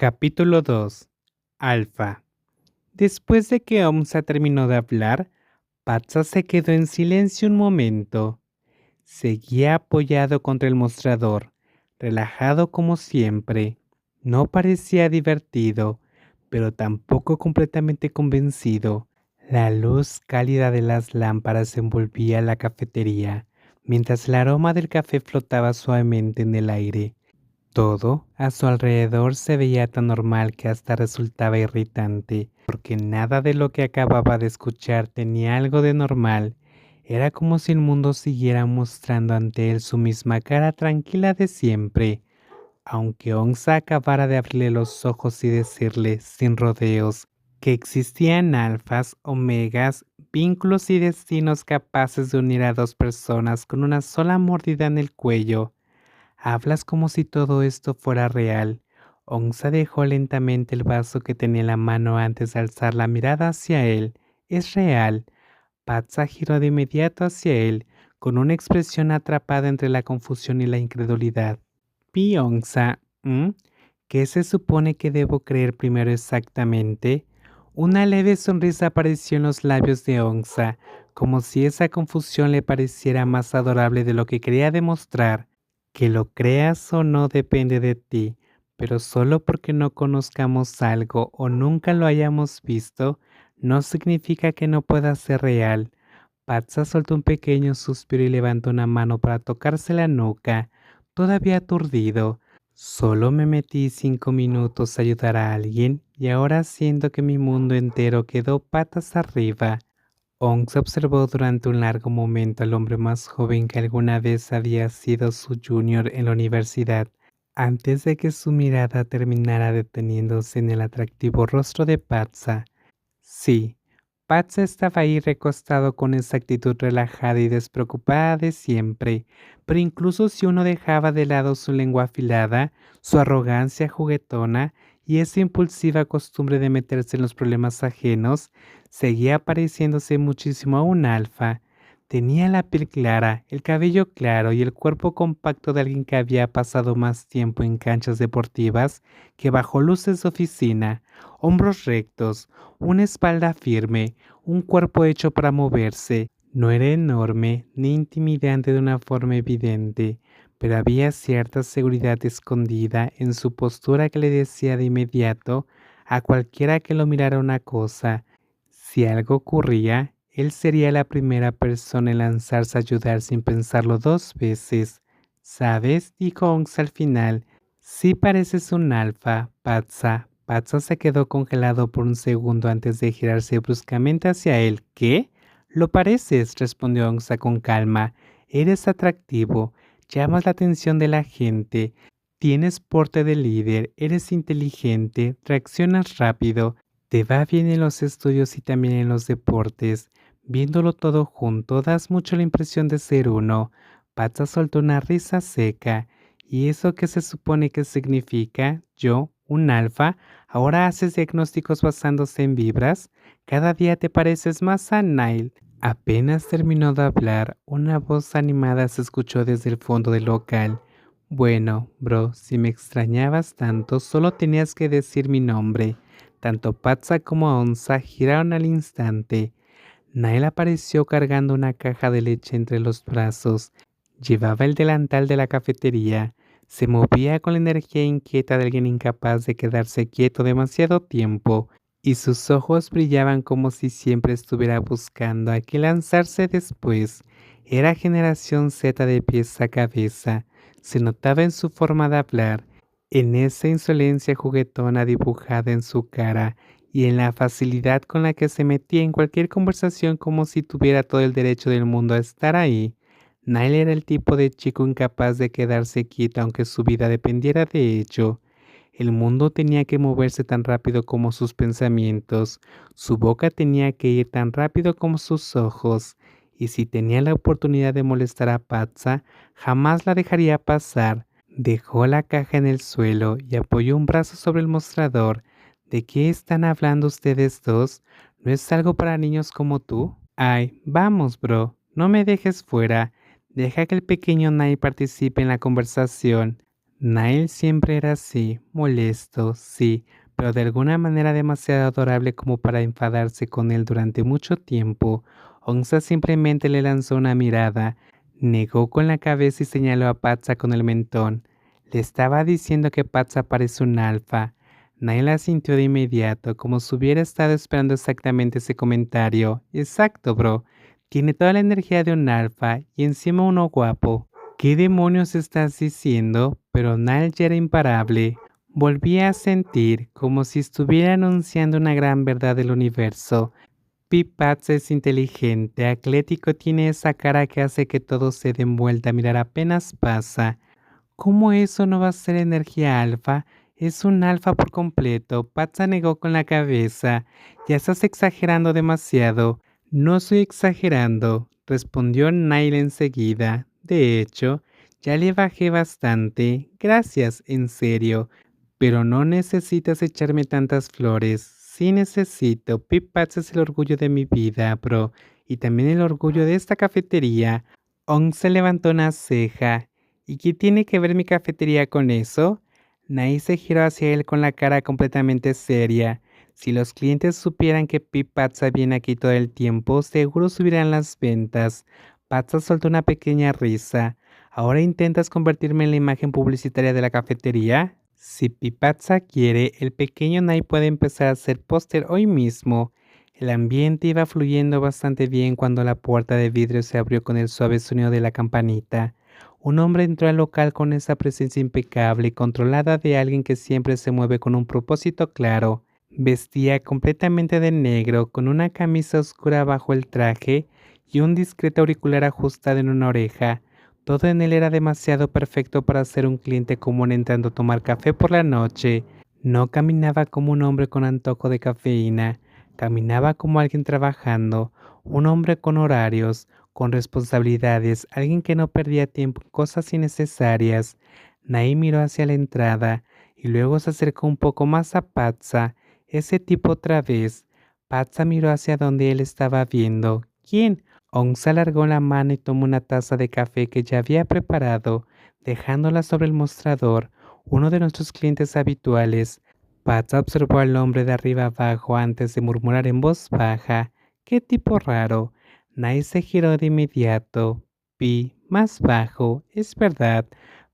Capítulo 2. Alfa. Después de que Omsa terminó de hablar, Patsa se quedó en silencio un momento. Seguía apoyado contra el mostrador, relajado como siempre. No parecía divertido, pero tampoco completamente convencido. La luz cálida de las lámparas envolvía la cafetería, mientras el aroma del café flotaba suavemente en el aire. Todo a su alrededor se veía tan normal que hasta resultaba irritante, porque nada de lo que acababa de escuchar tenía algo de normal. Era como si el mundo siguiera mostrando ante él su misma cara tranquila de siempre. Aunque Onza acabara de abrirle los ojos y decirle, sin rodeos, que existían alfas, omegas, vínculos y destinos capaces de unir a dos personas con una sola mordida en el cuello. Hablas como si todo esto fuera real. Onza dejó lentamente el vaso que tenía en la mano antes de alzar la mirada hacia él. Es real. Patsa giró de inmediato hacia él, con una expresión atrapada entre la confusión y la incredulidad. Pi Onza, ¿qué se supone que debo creer primero exactamente? Una leve sonrisa apareció en los labios de Onza, como si esa confusión le pareciera más adorable de lo que quería demostrar. Que lo creas o no depende de ti, pero solo porque no conozcamos algo o nunca lo hayamos visto, no significa que no pueda ser real. Patsa soltó un pequeño suspiro y levantó una mano para tocarse la nuca, todavía aturdido. Solo me metí 5 minutos a ayudar a alguien y ahora siento que mi mundo entero quedó patas arriba. Ongs observó durante un largo momento al hombre más joven que alguna vez había sido su junior en la universidad, antes de que su mirada terminara deteniéndose en el atractivo rostro de Patsa. Sí, Patsa estaba ahí recostado con esa actitud relajada y despreocupada de siempre, pero incluso si uno dejaba de lado su lengua afilada, su arrogancia juguetona y esa impulsiva costumbre de meterse en los problemas ajenos, seguía pareciéndose muchísimo a un alfa. Tenía la piel clara, el cabello claro y el cuerpo compacto de alguien que había pasado más tiempo en canchas deportivas que bajo luces de oficina, hombros rectos, una espalda firme, un cuerpo hecho para moverse. No era enorme ni intimidante de una forma evidente, pero había cierta seguridad escondida en su postura que le decía de inmediato a cualquiera que lo mirara una cosa. Si algo ocurría, él sería la primera persona en lanzarse a ayudar sin pensarlo 2 veces. ¿Sabes?, dijo Onx al final. Sí pareces un alfa, Patsa. Patsa se quedó congelado por un segundo antes de girarse bruscamente hacia él. ¿Qué? Lo pareces, respondió Onxa con calma. Eres atractivo, llamas la atención de la gente, tienes porte de líder, eres inteligente, reaccionas rápido, te va bien en los estudios y también en los deportes. Viéndolo todo junto, das mucho la impresión de ser uno. Patsa soltó una risa seca. ¿Y eso qué se supone que significa? Yo, un alfa, ahora haces diagnósticos basándose en vibras. Cada día te pareces más a Nile. Apenas terminó de hablar, una voz animada se escuchó desde el fondo del local. Bueno, bro, si me extrañabas tanto, solo tenías que decir mi nombre. Tanto Patsa como Onza giraron al instante. Nile apareció cargando una caja de leche entre los brazos. Llevaba el delantal de la cafetería. Se movía con la energía inquieta de alguien incapaz de quedarse quieto demasiado tiempo, y sus ojos brillaban como si siempre estuviera buscando a qué lanzarse después. Era generación Z de pies a cabeza. Se notaba en su forma de hablar, en esa insolencia juguetona dibujada en su cara, y en la facilidad con la que se metía en cualquier conversación como si tuviera todo el derecho del mundo a estar ahí. Nile era el tipo de chico incapaz de quedarse quieto aunque su vida dependiera de ello. El mundo tenía que moverse tan rápido como sus pensamientos, su boca tenía que ir tan rápido como sus ojos, y si tenía la oportunidad de molestar a Patsa, jamás la dejaría pasar. Dejó la caja en el suelo y apoyó un brazo sobre el mostrador. ¿De qué están hablando ustedes dos? ¿No es algo para niños como tú? Ay, vamos, bro, no me dejes fuera. Deja que el pequeño Nai participe en la conversación. Nail siempre era así, molesto, sí, pero de alguna manera demasiado adorable como para enfadarse con él durante mucho tiempo. Onza simplemente le lanzó una mirada, negó con la cabeza y señaló a Patsa con el mentón. Le estaba diciendo que Patsa parece un alfa. Nail asintió de inmediato, como si hubiera estado esperando exactamente ese comentario. Exacto, bro. Tiene toda la energía de un alfa y encima uno guapo. ¿Qué demonios estás diciendo? Pero Nile ya era imparable. Volvía a sentir como si estuviera anunciando una gran verdad del universo. Pipats es inteligente, atlético, tiene esa cara que hace que todo se den vuelta a mirar apenas pasa. ¿Cómo eso no va a ser energía alfa? Es un alfa por completo. Patsa negó con la cabeza. Ya estás exagerando demasiado. No estoy exagerando, respondió Nile enseguida. De hecho, ya le bajé bastante. Gracias, en serio. Pero no necesitas echarme tantas flores. Sí necesito. Pip Patz es el orgullo de mi vida, bro. Y también el orgullo de esta cafetería. Ong se levantó una ceja. ¿Y qué tiene que ver mi cafetería con eso? Nai se giró hacia él con la cara completamente seria. Si los clientes supieran que Pip Patza viene aquí todo el tiempo, seguro subirán las ventas. Patza soltó una pequeña risa. ¿Ahora intentas convertirme en la imagen publicitaria de la cafetería? Si Pipazza quiere, el pequeño Nai puede empezar a hacer póster hoy mismo. El ambiente iba fluyendo bastante bien cuando la puerta de vidrio se abrió con el suave sonido de la campanita. Un hombre entró al local con esa presencia impecable y controlada de alguien que siempre se mueve con un propósito claro. Vestía completamente de negro, con una camisa oscura bajo el traje y un discreto auricular ajustado en una oreja. Todo en él era demasiado perfecto para ser un cliente común entrando a tomar café por la noche. No caminaba como un hombre con antojo de cafeína, caminaba como alguien trabajando, un hombre con horarios, con responsabilidades, alguien que no perdía tiempo en cosas innecesarias. Naí miró hacia la entrada y luego se acercó un poco más a Patsa, ese tipo otra vez. Patsa miró hacia donde él estaba viendo. ¿Quién? Onza alargó la mano y tomó una taza de café que ya había preparado, dejándola sobre el mostrador. Uno de nuestros clientes habituales. Patsa observó al hombre de arriba abajo antes de murmurar en voz baja. ¡Qué tipo raro! Nai se giró de inmediato. Pi, más bajo, es verdad.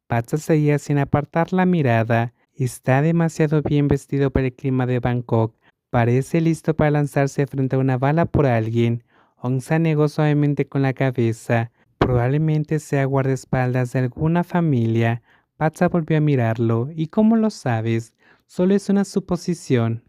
Patsa seguía sin apartar la mirada. Está demasiado bien vestido para el clima de Bangkok. Parece listo para lanzarse frente a una bala por alguien. Onza negó suavemente con la cabeza. Probablemente sea guardaespaldas de alguna familia. Patsa volvió a mirarlo. ¿Y cómo lo sabes? Solo es una suposición.